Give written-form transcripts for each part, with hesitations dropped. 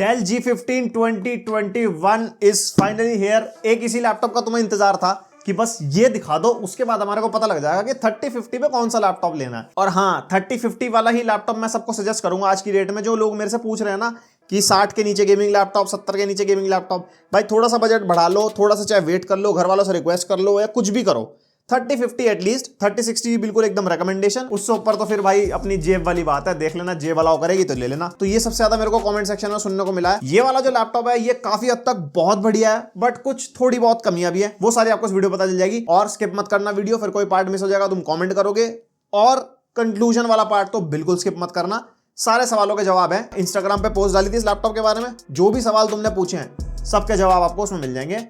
Dell G15 2021 is finally hair. एक इसी laptop का तुम्हें इंतजार था कि बस ये दिखा दो, उसके बाद हमारे को पता लग जाएगा कि 3050 पे कौन सा लैपटॉप लेना है। और हाँ, 3050 वाला ही लैपटॉप मैं सबको सजेस्ट करूंगा आज की डेट में। जो लोग मेरे से पूछ रहे हैं ना कि 60 के नीचे गेमिंग लैपटॉप, 70 के नीचे गेमिंग लैपटॉप, भाई थोड़ा सा बजट बढ़ा लो, थोड़ा सा चाहे वेट कर लो, घर वालों से रिक्वेस्ट कर लो या कुछ भी करो, 3050 एटलीस्ट, 3060 बिल्कुल एकदम रिकमेंडेशन। उससे ऊपर तो फिर भाई अपनी जेब वाली बात है, देख लेना जेब वाला करेगी तो ले लेना। तो ये सबसे ज्यादा मेरे को कमेंट सेक्शन में सुनने को मिला है। ये वाला जो लैपटॉप है ये काफी हद तक बहुत बढ़िया है, बट कुछ थोड़ी बहुत कमियां भी है, वो सारी आपको इस वीडियो पता चल जाएगी। और स्किप मत करना वीडियो, फिर कोई पार्ट मिस हो जाएगा तुम कॉमेंट करोगे। और कंक्लूजन वाला पार्ट तो बिल्कुल स्किप मत करना, सारे सवालों के जवाब है। इंस्टाग्राम पे पोस्ट डाली थी इस लैपटॉप के बारे में, जो भी सवाल तुमने पूछे हैं सबके जवाब आपको उसमें मिल जाएंगे।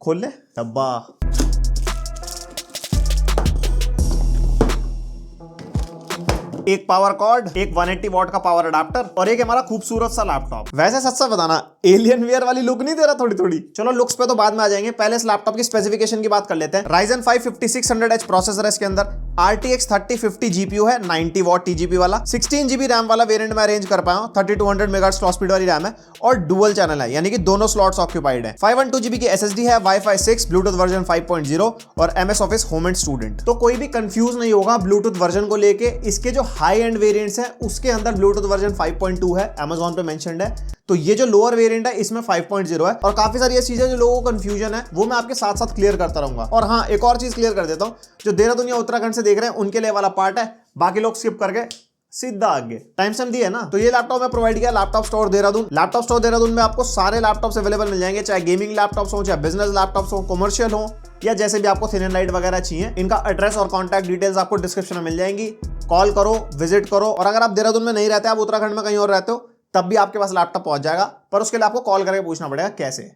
खोल ले डब्बा। एक पावर कॉर्ड, एक 180 वॉट का पावर अडाप्टर और एक हमारा खूबसूरत सा लैपटॉप। वैसे सच सा बताना, एलियन वेयर वाली लुक नहीं दे रहा थोड़ी थोड़ी? चलो लुक्स पे तो बाद में आ जाएंगे, पहले इस लैपटॉप की स्पेसिफिकेशन की बात कर लेते हैं। Ryzen 5 5600H प्रोसेसर है इसके अंदर, RTX 3050 GPU है, 90 वॉट TGP वाला, 16 GB रैम वाला वेरिएंट में अरेंज कर पाया हूं, 3200 मेगाहर्ट्ज क्लॉक स्पीड वाली रैम है और डुअल चैनल है, यानी कि दोनों स्लॉट्स ऑक्यूपाइड है। 512 GB की SSD है, Wi-Fi 6, ब्लूटूथ वर्जन 5.0 और MS office home and student. तो कोई भी कंफ्यूज नहीं होगा ब्लूटूथ वर्जन को लेके। इसके जो हाई एंड वेरिएंट्स हैं उसके अंदर ब्लूटूथ वर्जन 5.2 है, Amazon पे मेंशन्ड है। तो ये जो लोअर वेरिएंट है इसमें 5.0 है। और काफी सारी ऐसी चीजें जो लोगों को कंफ्यूजन है वो मैं आपके साथ साथ क्लियर करता रहूंगा। और हाँ, एक और चीज क्लियर कर देता हूं, जो देहरादून या उत्तराखंड से देख रहे हैं उनके लिए वाला पार्ट है, बाकी लोग स्किप करके सीधा आगे। टाइम सेम दिया है ना। तो ये लैपटॉप मैं प्रोवाइड किया laptop store Dehradun. Laptop store Dehradun में आपको सारे लैपटॉप्स अवेलेबल मिल जाएंगे, चाहे गेमिंग लैपटॉप्स हो, चाहे बिजनेस लैपटॉप्स हो, कमर्शियल हो, या जैसे भी आपको थिन एंड लाइट वगैरह चाहिए। इनका एड्रेस और कॉन्टैक्ट डिटेल्स आपको डिस्क्रिप्शन में मिल जाएंगी। कॉल करो, विजिट करो। और अगर आप देहरादून में नहीं रहते, आप उत्तराखंड में कहीं और रहते हो, तब भी आपके पास लैपटॉप पहुंच जाएगा, पर उसके लिए आपको कॉल करके पूछना पड़ेगा कैसे।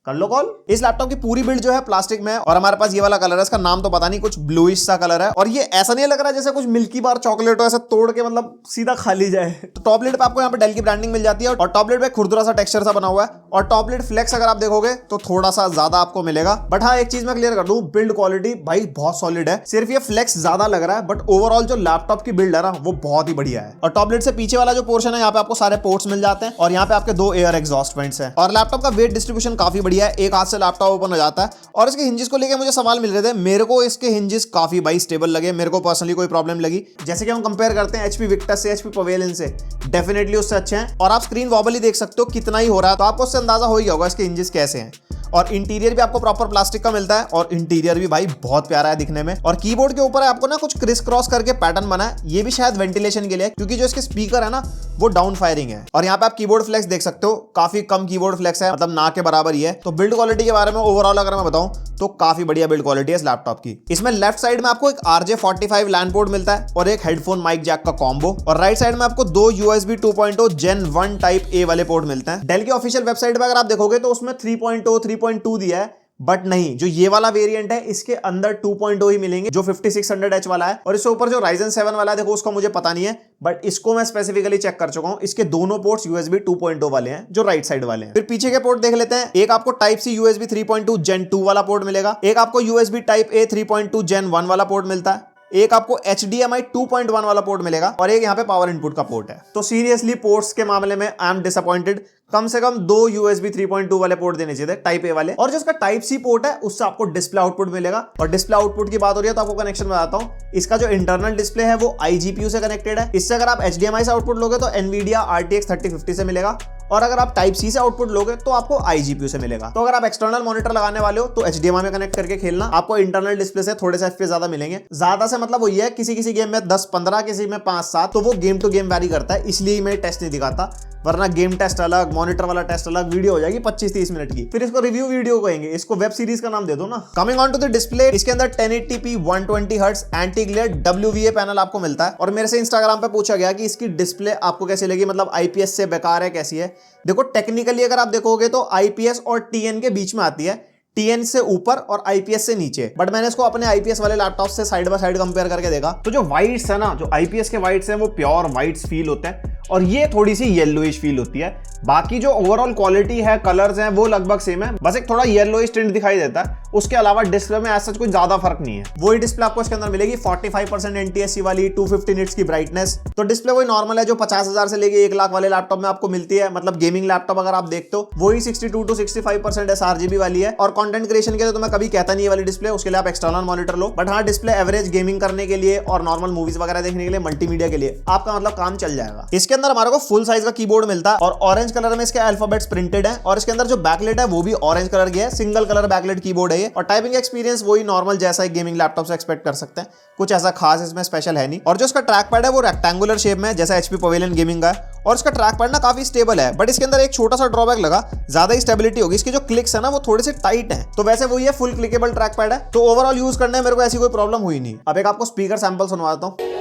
कर लो कॉल। इस लैपटॉप की पूरी बिल्ड जो है प्लास्टिक में है और हमारे पास ये वाला कलर है, इसका नाम तो पता नहीं, कुछ ब्लूइश सा कलर है। और ये ऐसा नहीं लग रहा जैसे कुछ मिल्की बार चॉकलेट हो, ऐसा तोड़ के मतलब सीधा खा ली जाए। तो टॉप लिड पे आपको यहाँ पे डेल की ब्रांडिंग मिल जाती है और टॉप लिड पे खुरदुरा सा टेक्सचर सा बना हुआ है। और टॉप लिड फ्लेक्स अगर आप देखोगे तो थोड़ा सा ज्यादा आपको मिलेगा। बट हाँ, एक चीज मैं क्लियर कर दूं, बिल्ड क्वालिटी भाई बहुत सॉलिड है। सिर्फ ये फ्लेक्स ज्यादा लग रहा है, बट ओवरऑल जो लैपटॉप की बिल्ड है ना वो बहुत ही बढ़िया है। और टॉप लिड से पीछे वाला जो पोर्शन है, यहाँ पे आपको सारे पोर्ट्स मिल जाते हैं और यहाँ पे आपके 2 एयर एग्जॉस्ट वेंट्स हैं। और लैपटॉप का वेट डिस्ट्रीब्यूशन काफी बढ़िया है, एक हाथ से लैपटॉप ओपन हो जाता है। और इसके हिंजेस को लेके मुझे सवाल मिल रहे थे, मेरे को इसके हिंजेस काफी भाई स्टेबल लगे, मेरे को पर्सनली कोई प्रॉब्लम लगी। जैसे कि हम कंपेयर करते हैं HP विक्टस से, HP पवेलियन से, डेफिनेटली उससे अच्छे हैं। और आप स्क्रीन वॉबल ही देख सकते हो कितना ही हो रहा है, तो आपको उससे अंदाजा हो ही होगा इसके हिंजेस कैसे हैं। और इंटीरियर भी आपको प्रॉपर प्लास्टिक का मिलता है और इंटीरियर भी भाई बहुत प्यारा है दिखने में। और कीबोर्ड के ऊपर आपको ना कुछ क्रिस क्रॉस करके पैटर्न बना है, ये भी शायद वेंटिलेशन के लिए, क्योंकि जो इसके स्पीकर है ना वो डाउन फायरिंग है। और यहाँ पे आप कीबोर्ड फ्लेक्स देख सकते हो, काफी कम कीबोर्ड फ्लेक्स है, मतलब ना के बराबर ही है। तो बिल्ड क्वालिटी के बारे में ओवरऑल अगर मैं बताऊं तो काफी बढ़िया बिल्ड क्वालिटी है इस लैपटॉप की। इसमें लेफ्ट साइड में आपको एक RJ45 लैन पोर्ट मिलता है और एक हेडफोन माइक जैक का कॉम्बो। और राइट साइड में आपको 2 USB 2.0 Gen 1 टाइप A वाले पोर्ट मिलते हैं। डेल की ऑफिशियल वेबसाइट पर अगर आप देखोगे तो उसमें 3.0 3.2 दिया है, बट नहीं, जो ये वाला वेरिएंट है इसके अंदर 2.0 ही मिलेंगे, जो 5600H वाला है। और इसके ऊपर जो Ryzen 7 वाला है, देखो उसका मुझे पता नहीं है, बट इसको मैं स्पेसिफिकली चेक कर चुका हूं, इसके दोनों पोर्ट्स USB 2.0 वाले हैं, जो राइट साइड वाले हैं। फिर पीछे के पोर्ट देख लेते हैं। एक आपको टाइप C USB 3.2 Gen 2 वाला पोर्ट मिलेगा, एक आपको USB टाइप A 3.2 Gen 1 वाला पोर्ट मिलता है, एक आपको HDMI 2.1 वाला पोर्ट मिलेगा और एक यहाँ पे पावर इनपुट का पोर्ट है। तो सीरियसली पोर्ट्स के मामले में आई एम डिसअपॉइंटेड। कम से कम 2 USB 3.2 वाले पोर्ट देने चाहिए थे, टाइप A वाले। और जो इसका टाइप C पोर्ट है उससे आपको डिस्प्ले आउटपुट मिलेगा। और डिस्प्ले आउटपुट की बात हो रही है तो आपको कनेक्शन बताता हूं, इसका जो इंटरनल डिस्प्ले है वो iGPU से कनेक्टेड है। इससे अगर आप HDMI से आउटपुट लोगे तो NVIDIA RTX 3050 से मिलेगा, और अगर आप टाइप C से आउटपुट लोगे तो आपको iGPU से मिलेगा। तो अगर आप एक्सटर्नल मॉनिटर लगाने वाले हो तो HDMI में कनेक्ट करके खेलना, आपको इंटरनल डिस्प्ले से थोड़े से FPS ज्यादा मिलेंगे। ज्यादा से मतलब वही है, किसी किसी गेम में 10-15, किसी में 5-7, तो वो गेम टू गेम वैरी करता है, इसलिए मैं टेस्ट नहीं दिखाता। वरना गेम टेस्ट अलग, मॉनिटर वाला टेस्ट अलग, वीडियो हो जाएगी 25-30 मिनट की, फिर इसको रिव्यू वीडियो कहेंगे, इसको वेब सीरीज का नाम दे दो ना। Coming on to the display, इसके अंदर 1080p 120 hertz anti glare WVA panel आपको मिलता है। और मेरे से इंस्टाग्राम पे पूछा गया कि इसकी डिस्प्ले आपको कैसी लगी, मतलब IPS से बेकार है, कैसी है। देखो टेक्निकली अगर आप देखोगे तो IPS और TN के बीच में आती है, TN से ऊपर और IPS से नीचे। बट मैंने इसको अपने IPS वाले लैपटॉप से साइड बाय साइड कंपेयर करके देखा, तो जो वाइट्स है ना, जो IPS के वाइट्स हैं वो प्योर वाइट्स फील होते हैं, और ये थोड़ी सी येलोइश फील होती है। बाकी जो ओवरऑल क्वालिटी है, कलर्स हैं, वो लगभग सेम है, बस एक थोड़ा येलोइश टिंट दिखाई देता है। उसके अलावा डिस्प्ले में ऐसा कुछ ज्यादा फर्क नहीं है। वही डिस्प्ले आपको इसके अंदर मिलेगी 45% NTSC वाली, 250 निट्स की ब्राइटनेस। तो डिस्प्ले वही नॉर्मल है जो 50,000 से लेके 1 लाख वाले लैपटॉप में आपको मिलती है। मतलब गेमिंग लैपटॉप अगर आप देखते हो वही 62 to 65% sRGB वाली है। और कंटेंट क्रिएशन के लिए तो मैं कभी कहता नहीं है वाली डिस्प्ले, उसके लिए आप एक्सटर्नल मॉनिटर लो। बट हाँ, डिस्प्ले एवरेज गेमिंग करने के लिए और नॉर्मल मूवीज वगैरह देखने के लिए, मल्टीमीडिया के लिए आपका मतलब काम चल जाएगा। इसके अंदर हमारे को फुल साइज का कीबोर्ड मिलता है और ऑरेंज कलर में इसके अल्फाबेट्स प्रिंटेड है। और इसके अंदर जो बैकलाइट है वो भी ऑरेंज कलर की है, सिंगल कलर बैकलाइट कीबोर्ड है ये। और टाइपिंग एक्सपीरियंस वही नॉर्मल जैसा एक गेमिंग लैपटॉप से एक्सपेक्ट कर सकते हैं, कुछ ऐसा खास इसमें स्पेशल है नहीं। और जो इसका ट्रैक पैड है वो रेक्टेंगुलर शेप में जैसा HP पवेलियन गेमिंग का है। और इसका ट्रैक पैड ना काफी स्टेबल है, बट इसके अंदर एक छोटा सा ड्रॉबैक लगा, ज्यादा ही स्टेबिलिटी होगी। इसके जो क्लिक्स है ना वो थोड़े से टाइट है। तो वैसे वो ये फुल क्लिकेबल ट्रैक पैड है, तो ओवरऑल यूज करने में मेरे को ऐसी कोई प्रॉब्लम हुई नहीं। अब एक आपको स्पीकर सैंपल सुनवाता हूं।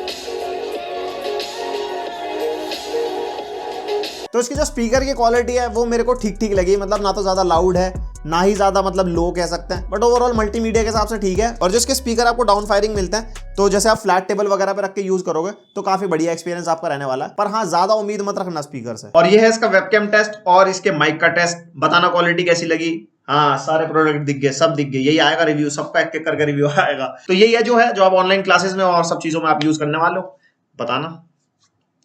तो इसकी जो स्पीकर की क्वालिटी है वो मेरे को ठीक ठीक लगी। मतलब ना तो ज्यादा लाउड है, ना ही ज्यादा मतलब लो कह सकते हैं, बट ओवरऑल मल्टीमीडिया के हिसाब से ठीक है। और जो इसके स्पीकर आपको डाउन फायरिंग मिलते हैं, तो जैसे आप फ्लैट टेबल वगैरह पे रख के यूज करोगे तो काफी बढ़िया एक्सपीरियंस आपका रहने वाला है। पर हाँ, ज्यादा उम्मीद मत रखना स्पीकर से। और ये है इसका वेबकैम टेस्ट और इसके माइक का टेस्ट। बताना क्वालिटी कैसी लगी। हाँ, सारे प्रोडक्ट दिख गए, सब दिख गए। यही आएगा रिव्यू, सबका एक एक करके रिव्यू आएगा। तो यही है जो है, जो आप ऑनलाइन क्लासेस में और सब चीजों में आप यूज करने वाले हो। बताना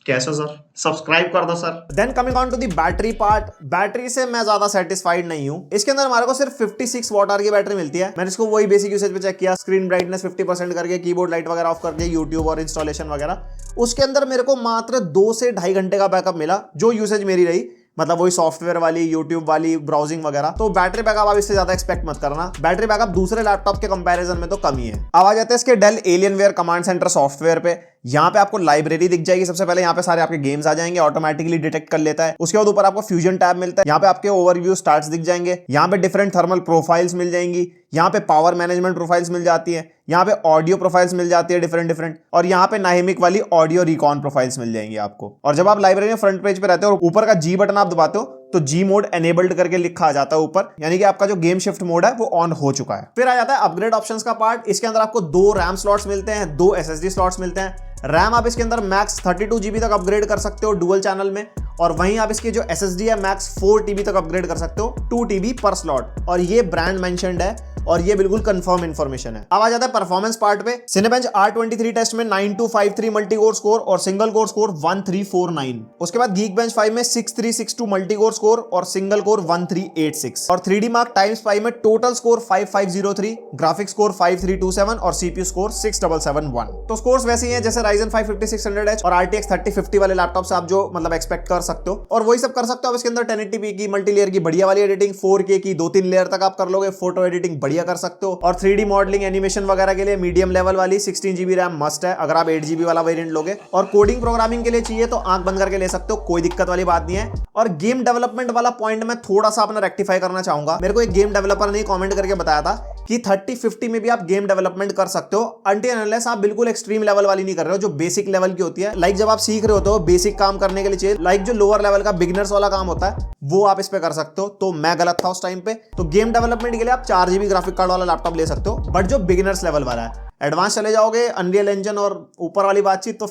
कैसा सर, सब्सक्राइब कर दो sir. Then coming on to the battery part, battery से मैं ज्यादा सेटिस्फाइड नहीं हूं। इसके अंदर हमारे को सिर्फ 56 वॉट आवर की बैटरी मिलती है। मैंने इसको वही बेसिक यूसेज पे चेक किया, स्क्रीन ब्राइटनेस 50% करके, कीबोर्ड लाइट वगैरह ऑफ करके, यूट्यूब और इंस्टॉलेशन वगैरह। उसके अंदर मेरे को मात्र 2 से 2.5 घंटे का बैकअप मिला, जो यूसेज मेरी रही। मतलब वही सॉफ्टवेयर वाली, यूट्यूब वाली, ब्राउजिंग वगैरह। तो बैटरी बैकअप आप इससे ज्यादा एक्सपेक्ट मत करना। बैटरी बैकअप दूसरे लैपटॉप के कंपैरिजन में तो कम ही है। अब आ जाते हैं इसके Dell Alienware command center software पे। यहाँ पे आपको लाइब्रेरी दिख जाएगी। सबसे पहले यहाँ पे सारे आपके गेम्स आ जाएंगे, ऑटोमेटिकली डिटेक्ट कर लेता है। उसके बाद ऊपर आपको फ्यूजन टैब मिलता है। यहाँ पे आपके ओवरव्यू स्टार्ट्स दिख जाएंगे। यहाँ पे डिफरेंट थर्मल प्रोफाइल्स मिल जाएंगी। यहाँ पे पावर मैनेजमेंट प्रोफाइल्स मिल जाती है। यहाँ पे ऑडियो प्रोफाइल्स मिल जाती है डिफरेंट। और यहाँ पे नाइमिक वाली ऑडियो रिकॉन प्रोफाइल्स मिल जाएंगी आपको। और जब आप लाइब्रेरी में फ्रंट पेज पे रहते हो और ऊपर का जी बटन आप दबाते हो तो जी मोड एनेबल्ड करके लिखा आ जाता है ऊपर, यानी कि आपका जो गेम शिफ्ट मोड है वो ऑन हो चुका है। फिर आ जाता है अपग्रेड ऑप्शंस का पार्ट। इसके अंदर आपको 2 रैम स्लॉट्स मिलते हैं, 2 SSD स्लॉट्स मिलते हैं। रैम आप इसके अंदर मैक्स 32 GB तक अपग्रेड कर सकते हो डुअल चैनल में। और वहीं आप इसकी जो SSD है मैक्स 4 TB तक अपग्रेड कर सकते हो, 2 TB पर स्लॉट। और ये ब्रांड मेंशन्ड है और ये बिल्कुल कंफर्म इंफॉर्मेशन है। अब आ जाता है परफॉर्मेंस पार्ट पे। सिनेबेंच R23 टेस्ट में 9253 मल्टी कोर स्कोर और सिंगल कोर स्कोर 1349। उसके बाद गीकबेंच 5 में 6362 मल्टी कोर स्कोर और सिंगल कोर 1386। और 3D मार्क टाइम्स 5 में टोटल स्कोर 5503, ग्राफिक्स स्कोर 5327 और CPU स्कोर 6771। तो स्कोर्स वैसे ही हैं जैसे Ryzen 5 5600H और RTX 3050 वाले लैपटॉप से आप जो मतलब एक्सपेक्ट कर सकते हो, और वही सब कर सकते हो। अब इसके अंदर 1080p की मल्टी लेयर की बढ़िया वाली एडिटिंग, 4K की 2-3 लेयर तक आप कर लोगे, फोटो एडिटिंग बढ़िया कर सकते हो। और 3D मॉडलिंग एनिमेशन वगैरह के लिए मीडियम लेवल वाली 16 GB रैम मस्ट है अगर आप 8 GB वाला वेरिएंट लोगे। और कोडिंग प्रोग्रामिंग के लिए चाहिए तो आंख बंद करके ले सकते हो, कोई दिक्कत वाली बात नहीं है। और गेम डेवलपमेंट वाला पॉइंट मैं थोड़ा सा अपना रेक्टिफाई करना चाहूंगा। मेरे को एक गेम डेवलपर ने कमेंट करके बताया था कि 3050 में भी आप गेम डेवलपमेंट कर सकते हो, अनटिल अनलेस आप बिल्कुल एक्सट्रीम लेवल वाली नहीं कर रहे हो, जो बेसिक लेवल की होती है। लाइक जब आप सीख रहे होते हो बेसिक काम करने के लिए चाहिए, लाइक जो लोअर लेवल का बिगिनर्स वाला काम होता है वो आप इस पे कर सकते हो। तो मैं गलत था उस टाइम पे। तो गेम डेवलपमेंट के लिए आप 4 GB ग्राफिक कार्ड वाला लैपटॉप ले सकते हो, बट जो बिगिनर्स लेवल वाला है। एडवांस चले जाओगे, अनरियल इंजन और ऊपर वाली बातचीत, तो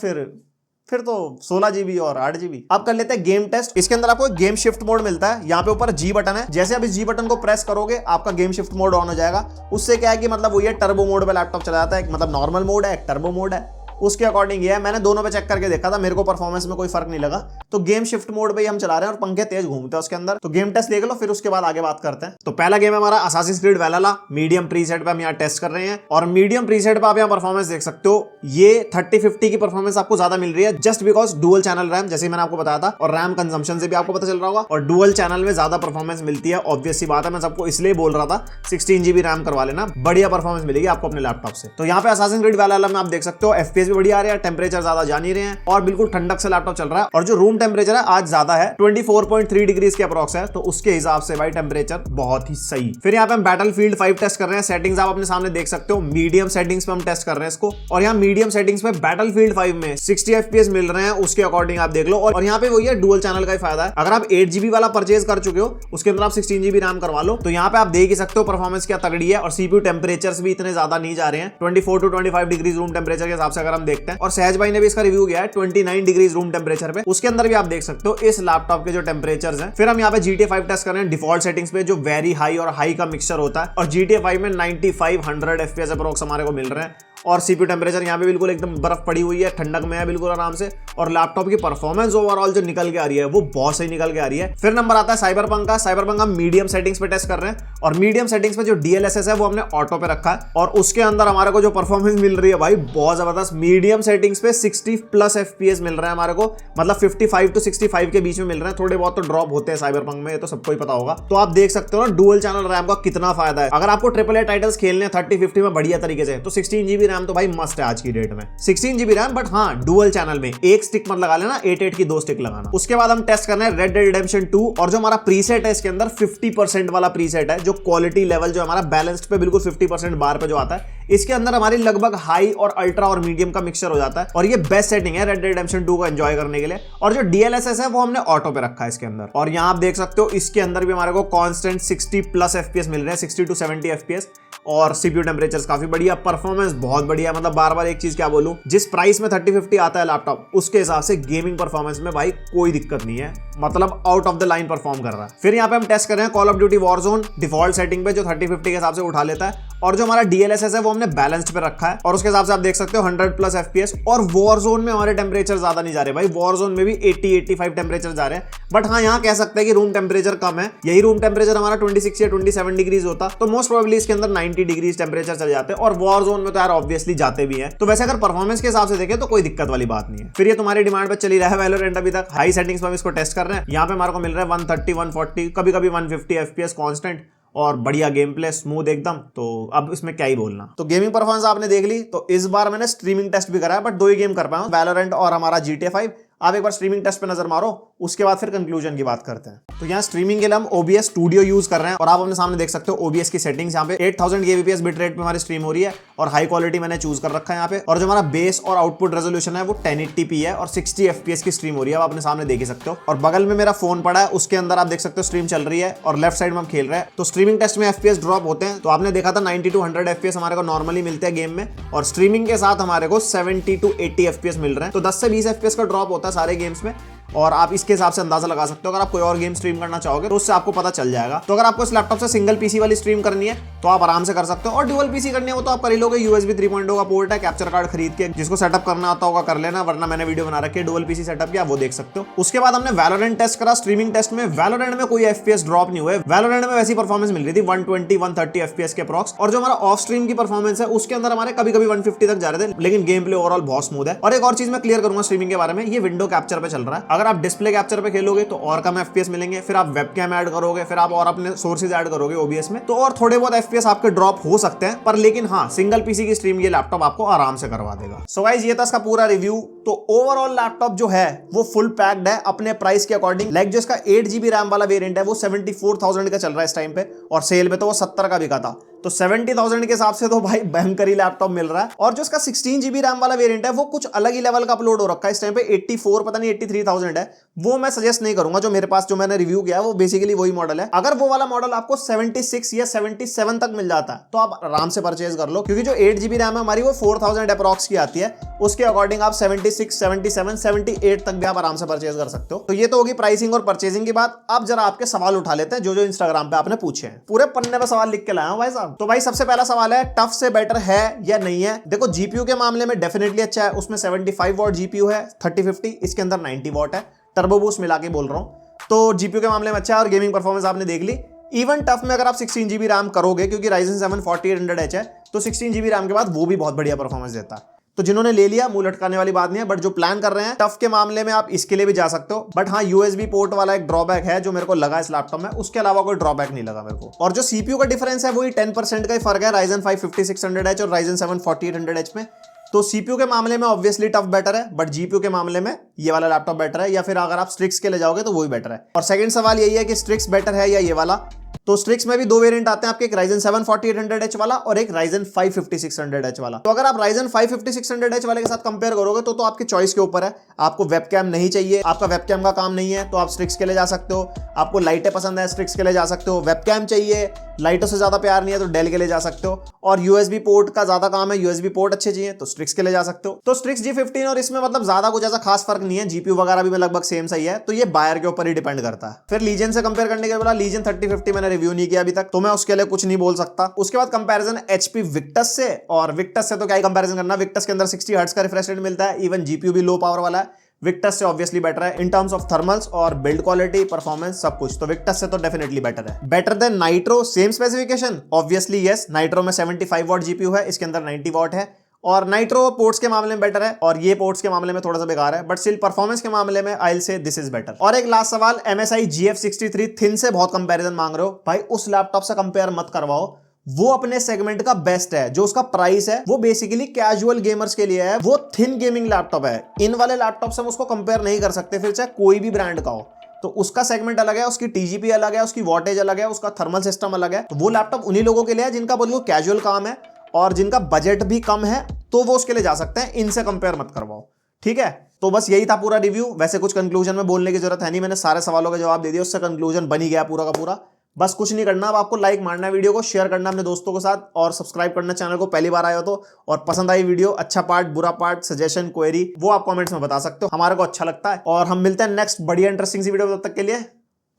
फिर तो 16 GB और 8 GB। अब कर लेते हैं गेम टेस्ट। इसके अंदर आपको गेम शिफ्ट मोड मिलता है। यहाँ पे ऊपर जी बटन है, जैसे आप इस जी बटन को प्रेस करोगे आपका गेम शिफ्ट मोड ऑन हो जाएगा। उससे क्या है कि मतलब वो ये टर्बो मोड पे लैपटॉप चला जाता है। मतलब नॉर्मल मोड है, एक टर्बो मोड है, उसके अकॉर्डिंग ये है। मैंने दोनों पे चेक करके देखा था, मेरे को परफॉर्मेंस में कोई फर्क नहीं लगा। तो गेम शिफ्ट मोड पे ही हम चला रहे हैं और पंखे तेज घूमते हैं उसके अंदर। तो गेम टेस्ट देख लो, फिर उसके बाद आगे बात करते हैं। तो पहला गेम है हमारा असासिन्स क्रीड वैलहल्ला। मीडियम प्रीसेट पे हम यहाँ टेस्ट कर रहे हैं और मीडियम प्रीसेट पे आप यहाँ परफॉर्मेंस देख सकते हो। ये 3050 की परफॉर्मेंस आपको ज्यादा मिल रही है, just because dual channel RAM, जैसे मैंने आपको बताया था। और रैम कंजम्पशन से भी आपको पता चल रहा होगा। और डुअल चैनल में ज्यादा परफॉर्मेंस मिलती है, ऑब्वियस सी बात है। मैं सबको इसलिए बोल रहा था 16 GB रैम करवा लेना, बढ़िया परफॉर्मेंस मिलेगी आपको अपने लैपटॉप से। तो यहाँ पे असासिन्स क्रीड वैलहल्ला में आप देख सकते हो FPS भी बढ़िया आ रहा है, टेम्परेचर ज्यादा जा नहीं रहे हैं और बिल्कुल ठंडक से लैपटॉप चल रहा है। और जो रूम टेम्परेचर है आज ज्यादा है, 24.3 डिग्री के अप्रॉक्स है, तो उसके हिसाब से भाई टेम्परेचर बहुत ही सही। फिर यहाँ पे हम बैटलफील्ड 5 टेस्ट कर रहे हैं। सेटिंग्स आप अपने सामने देख सकते हो, मीडियम सेटिंग्स पे हम टेस्ट कर रहे हैं इसको। और यहाँ मीडियम सेटिंग्स पे बैटलफील्ड 5 में 60 FPS मिल रहे हैं, उसके अकॉर्डिंग आप देख लो। और यहाँ पे वही है, डुअल चैनल का ही फायदा है। अगर आप 8 GB वाला परचेज कर चुके हो, उसके अंदर आप 16 GB रैम करवा लो, तो यहाँ पे आप देख ही सकते हो परफॉर्मेंस क्या तगड़ी है। और CPU टेम्परेचर भी इतने ज्यादा नहीं जा रहे हैं, 24 to 25 डिग्री रूम टेम्परेचर के हिसाब से अगर हम देखते हैं। और सहज भाई ने भी इसका रिव्यू किया है 29 डिग्री रूम टेम्परेचर पे, उसके अंदर भी आप देख सकते हो इस लैपटॉप के जो टेम्परेचर्स हैं। फिर हम यहाँ पे GTA 5 टेस्ट कर रहे हैं डिफॉल्ट सेटिंग्स पे, जो वेरी हाई और हाई का मिक्सचर होता है, और GTA 5 में 9500 FPS अप्रोक्स हमारे को मिल रहे हैं। और सीपीयू टेम्परेचर यहाँ पे बिल्कुल एकदम बर्फ पड़ी हुई है, ठंडक में है बिल्कुल आराम से। और लैपटॉप की परफॉर्मेंस ओवरऑल जो निकल के आ रही है वो बहुत सही निकल के आ रही है। फिर नंबर आता है साइबरपंक का। साइबरपंक हम मीडियम सेटिंग्स पे टेस्ट कर रहे हैं, और मीडियम सेटिंग्स पे जो DLSS है वो हमने ऑटो पे रखा है, और उसके अंदर हमारे को जो परफॉर्मेंस मिल रही है भाई बहुत जबरदस्त। मीडियम सेटिंग्स पे 60+ FPS मिल रहा है हमारे को, मतलब 55 to 65 के बीच में मिल रहे हैं। थोड़े बहुत तो ड्रॉप होते हैं साइबरपंक में, ये तो सबको ही पता होगा। तो आप देख सकते हो ना डुअल चैनल रैम का कितना फायदा है। अगर आपको AAA टाइटल्स खेलने हैं 3050 में बढ़िया तरीके से, तो 16 GB रैम तो भाई मस्ट है आज की डेट में। 16 GB रैम, बट हाँ डुअल चैनल में एक स्टिक मत लगा लेना, 8 की 2 स्टिक लगाना। उसके बाद हम टेस्ट करना है रेड डेड रिडेम्पशन 2, और जो हमारा प्रीसेट है इसके अंदर 50% वाला प्रीसेट है, जो क्वालिटी लेवल जो हमारा बैलेंस्ड पे बिल्कुल 50% बार पे जो आता है, इसके अंदर हमारी लगभग हाई और अल्ट्रा और मीडियम का मिक्सचर हो जाता है। और ये बेस्ट सेटिंग है रेड डेड रिडेम्पशन 2 को एंजॉय करने के लिए। और जो DLSS है वो हमने ऑटो पे रखा है इसके अंदर। और यहाँ आप देख सकते हो इसके अंदर भी हमारे को कांस्टेंट 60+ FPS मिल रहे हैं, 60 to 70 FPS। और सीपीयू टेम्परेचर्स काफी बढ़िया, परफॉर्मेंस बहुत बढ़िया। मतलब बार बार एक चीज क्या बोलूं, जिस प्राइस में 3050 आता है लैपटॉप, उसके हिसाब से गेमिंग परफॉर्मेंस में भाई कोई दिक्कत नहीं है, मतलब out of the line perform कर रहा है। फिर यहाँ पे हम टेस्ट कर रहे हैं call of duty Warzone default setting पे, जो 3050 के हिसाब से उठा लेता है। और जो हमारा DLSS है वो हमने बैलेंस्ड पे रखा है, और उसके हिसाब से आप देख सकते हो 100+ FPS। और वॉरजोन में हमारे टेम्परेचर ज्यादा नहीं जा रहे भाई, वॉरजोन में भी 80-85 टेम्परेचर जा रहे हैं। बट हाँ यहाँ कह सकते हैं कि रूम टेम्परेचर कम है, यही रूम टेम्परेचर हमारा 26 या 27 डिग्रीज होता तो मोस्ट प्रोबेबली इसके अंदर 90 डिग्रीज टेम्परेचर चल जाते हैं। और वॉरजोन में तो यार ऑब्वियसली जाते भी हैं। तो वैसे अगर परफॉर्मेंस के हिसाब से देखें तो कोई दिक्कत वाली बात नहीं है। फिर ये तुम्हारी डिमांड पे चली रहा है वैलोरेंट, अभी तक हाई सेटिंग्स पर इसको टेस्ट कर रहे हैं। यहाँ पे हमारे को मिल रहा है 130, 140, कभी कभी 150 FPS कांस्टेंट, और बढ़िया गेम प्ले, स्मूथ एकदम। तो अब इसमें क्या ही बोलना। तो गेमिंग परफॉर्मेंस आपने देख ली। तो इस बार मैंने स्ट्रीमिंग टेस्ट भी करा है, बट 2 ही गेम कर पाया हूं, वैलोरेंट और हमारा GTA 5। आप एक बार स्ट्रीमिंग टेस्ट पे नजर मारो, उसके बाद फिर कंक्लूजन की बात करते हैं। तो यहाँ स्ट्रीमिंग के लिए हम OBS स्टूडियो यूज कर रहे हैं, और आप अपने सामने देख सकते हो OBS की सेटिंग्स। यहाँ पे 8000 kbps बिट रेट पे हमारी स्ट्रीम हो रही है, और हाई क्वालिटी मैंने चूज कर रखा है यहाँ पे। और जो हमारा बेस और आउटपुट रेजोल्यूशन है वो 1080p है, और 60 FPS की स्ट्रीम हो रही है, आप अपने सामने देख ही सकते हो। और बगल में मेरा फोन पड़ा है, उसके अंदर आप देख सकते हो स्ट्रीम चल रही है, और लेफ्ट साइड में हम खेल रहे हैं। तो स्ट्रीमिंग टेस्ट में FPS ड्रॉप होते हैं, तो आपने देखा था 90 to 100 FPS हमारे को नॉर्मली मिलते हैं गेम में, और स्ट्रीमिंग के साथ हमारे को 70 to 80 FPS मिल रहे हैं। तो 10 से 20 FPS का ड्रॉप होता है सारे गेम्स में, और आप इसके हिसाब से अंदाजा लगा सकते हो। अगर आप कोई और गेम स्ट्रीम करना चाहोगे तो उससे आपको पता चल जाएगा। तो अगर आपको इस लैपटॉप से सिंगल पीसी वाली स्ट्रीम करनी है तो आप आराम से कर सकते हो, और डुअल पीसी करनी है वो तो आप कर ही लोगे। USB 3.0 का पोर्ट है, कैप्चर कार्ड खरीद के जिसको सेटअप करना आता होगा कर लेना, वरना मैंने वीडियो बना रखी है डुअल पीसी सेटअप की, आप वो देख सकते हो। उसके बाद हमने वैलोरेंट टेस्ट करा। स्ट्रीमिंग टेस्ट में वैलोरेंट में कोई FPS ड्रॉप नहीं हुए। वैलोरेंट में वैसी परफॉर्मेंस मिल रही थी 120-130 FPS के अप्रॉक्स, और जो हमारा ऑफ स्ट्रीम की परफॉर्मेंस है उसके अंदर हमारे कभी कभी 150 तक जा रहे थे, लेकिन गेम प्ले ओवरऑल बहुत स्मूथ है। और एक और चीज मैं क्लियर करूंगा स्ट्रीमिंग के बारे में, ये विंडो कैप्चर पे चल रहा है। अगर आप डिस्प्ले कैप्चर पे खेलोगे तो और कम FPS मिलेंगे, फिर आप वेबकैम ऐड करोगे, फिर आप और अपने सोर्सेज ऐड करोगे OBS में, तो और थोड़े बहुत FPS आपके ड्रॉप हो सकते हैं। पर लेकिन हाँ, सिंगल पीसी की स्ट्रीम ये लैपटॉप आपको आराम से करवा देगा। सो गाइस ये था इसका पूरा रिव्यू। तो ओवरऑल लैपटॉप जो है वो फुल पैक्ड है अपने प्राइस के अकॉर्डिंग। लाइक जो इसका 8 GB रैम वाला वेरिएंट है वो 74,000 का चल रहा है इस टाइम पे, और सेल में तो वो 70 का बिका था। तो 70,000 के हिसाब से तो भाई भयंकर ही लैपटॉप मिल रहा है। और जो इसका 16 GB रैम वाला वेरिएंट है वो कुछ अलग ही लेवल का अपलोड हो रखा है इस टाइम पे, 84 पता नहीं 83,000 है। वो मैं सजेस्ट नहीं करूंगा। जो मेरे पास जो मैंने रिव्यू किया वो बेसिकली वही मॉडल है। अगर वो वाला मॉडल आपको 76 या 77 तक मिल जाता है तो आप आराम से परचेज कर लो, क्योंकि जो 8 GB रैम है हमारी वो 4000 अप्रॉक्स की आती है, उसके अकॉर्डिंग आप 76, 77, 78 तक भी आप आराम से परचेज कर सकते हो। तो ये तो होगी प्राइसिंग और परचेजिंग की बात। अब जरा आपके सवाल उठा लेते हैं जो जो इंस्टाग्राम पे आपने पूछे हैं। पूरे पन्ने पे सवाल लिख के लाया हूं भाई साहब। तो भाई सबसे पहला सवाल है, टफ से बेटर है या नहीं है? देखो जीपीयू के मामले में डेफिनेटली अच्छा है, उसमें 75 वॉट जीपीयू है 3050, इसके अंदर 90 वॉट है, टर्बो बूस्ट मिला के बोल रहा हूं। तो जीपीयू के मामले में अच्छा है, और गेमिंग परफॉर्मेंस आपने देख ली। इवन टफ में अगर आप 16 GB रैम करोगे, क्योंकि Ryzen 7 4800H है, तो 16 GB रैम के बाद वो भी बहुत बढ़िया परफॉर्मेंस देता है। तो जिन्होंने ले लिया मुंह लटकाने वाली बात नहीं है, बट जो प्लान कर रहे हैं टफ के मामले में आप इसके लिए भी जा सकते हो। बट हाँ, USB पोर्ट वाला एक ड्रॉबैक है जो मेरे को लगा इस लैपटॉप में, उसके अलावा कोई ड्रॉबैक नहीं लगा मेरे को। और जो CPU का डिफरेंस है वही 10% का ही फर्क है Ryzen 5 5600H और Ryzen 7 4800H में। तो CPU के मामले में ऑब्वियसली टफ बेटर है, बट GPU के मामले में ये वाला लैपटॉप बेटर है, या फिर अगर आप स्ट्रिक्स के ले जाओगे तो वो भी बेटर है। और सेकंड सवाल यही है कि स्ट्रिक्स बेटर है या ये वाला। तो स्ट्रिक्स में भी दो वेरिएंट आते हैं आपके, एक Ryzen 7 4800H वाला और एक Ryzen 5 5600H वाला। तो अगर आप Ryzen 5 5600H वाले के साथ कंपेयर करोगे तो आपकी चॉइस के ऊपर है। आपको वेबकैम नहीं चाहिए, आपका वेबकैम का काम नहीं है, तो आप स्ट्रिक्स के लिए जा सकते हो। आपको लाइटें पसंद है, स्ट्रिक्स के लिए जा सकते हो। वेबकैम चाहिए, लाइटों से ज्यादा प्यार नहीं है, तो डेल के लिए जा सकते हो। और यूएसबी पोर्ट का ज्यादा काम है, यूएसबी पोर्ट अच्छे चाहिए, तो स्ट्रिक्स के लिए जा सकते हो। तो स्ट्रिक्स G15 और इसमें मतलब ज्यादा कुछ ऐसा खास फर्क नहीं है, जीपीयू वगैरह भी लगभग सेम सही है, तो ये बायर के ऊपर ही डिपेंड करता है। फिर लीजन से कंपेयर करने के बोला, लीजन 3050 मैंने रिव्यू नहीं किया अभी तक, तो मैं उसके लिए कुछ नहीं बोल सकता। उसके बाद कंपैरिजन HP विक्टस से, और विक्टस से तो क्या ही कंपैरिजन करना, विक्टस के अंदर 60 हर्ट्ज का रिफ्रेश रेट मिलता है, इवन जीपीयू भी लो पावर वाला है। विक्टस से ऑब्वियसली बेटर है इन टर्म्स ऑफ थर्मल्स और बिल्ड क्वालिटी, परफॉर्मेंस, सब कुछ, तो विक्टस से तो डेफिनेटली बेटर है। Better than nitro, same specification, obviously yes. Nitro में 75 वॉट जीपीयू है, इसके अंदर 90 वॉट है, और नाइट्रो पोर्ट्स के मामले में बेटर है और ये पोर्ट्स के मामले में थोड़ा सा बेकार है, बट स्टिल परफॉर्मेंस के मामले में I will say this is better. और एक लास्ट सवाल, MSI GF63 थिन से बहुत कंपैरिजन मांग रहे हो, भाई उस लैपटॉप से कंपेयर मत करवाओ। वो अपने सेगमेंट का बेस्ट है, जो उसका प्राइस है वो बेसिकली कैजुअल गेमर्स के लिए है, वो थिन गेमिंग लैपटॉप है। इन वाले लैपटॉप से हम उसको कंपेयर नहीं कर सकते, फिर चाहे कोई भी ब्रांड का हो। तो उसका सेगमेंट अलग है, उसकी टीजीपी अलग है, उसकी वॉटेज अलग है, उसका थर्मल सिस्टम अलग है। तो वो लैपटॉप उन्हीं लोगों के लिए है जिनका बोलो कैजुअल काम है और जिनका बजट भी कम है, तो वो उसके लिए जा सकते हैं। इनसे कंपेयर मत करवाओ, ठीक है। तो बस यही था पूरा रिव्यू। वैसे कुछ कंक्लूजन में बोलने की जरूरत है नहीं, मैंने सारे सवालों का जवाब दे दिया, उससे कंक्लूजन बन ही गया पूरा का पूरा। बस कुछ नहीं करना, अब आपको लाइक मारना है वीडियो को, शेयर करना अपने दोस्तों के साथ, और सब्सक्राइब करना चैनल को, पहली बार आए हो तो। और पसंद आई वीडियो, अच्छा पार्ट, बुरा पार्ट, सजेशन, क्वेरी, वो आप कमेंट्स में बता सकते हो, हमारे को अच्छा लगता है। और हम मिलते हैं नेक्स्ट बढ़िया इंटरेस्टिंग सी वीडियो, तब तक के लिए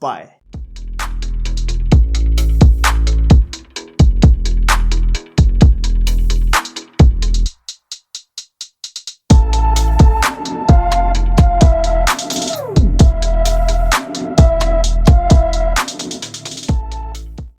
बाय।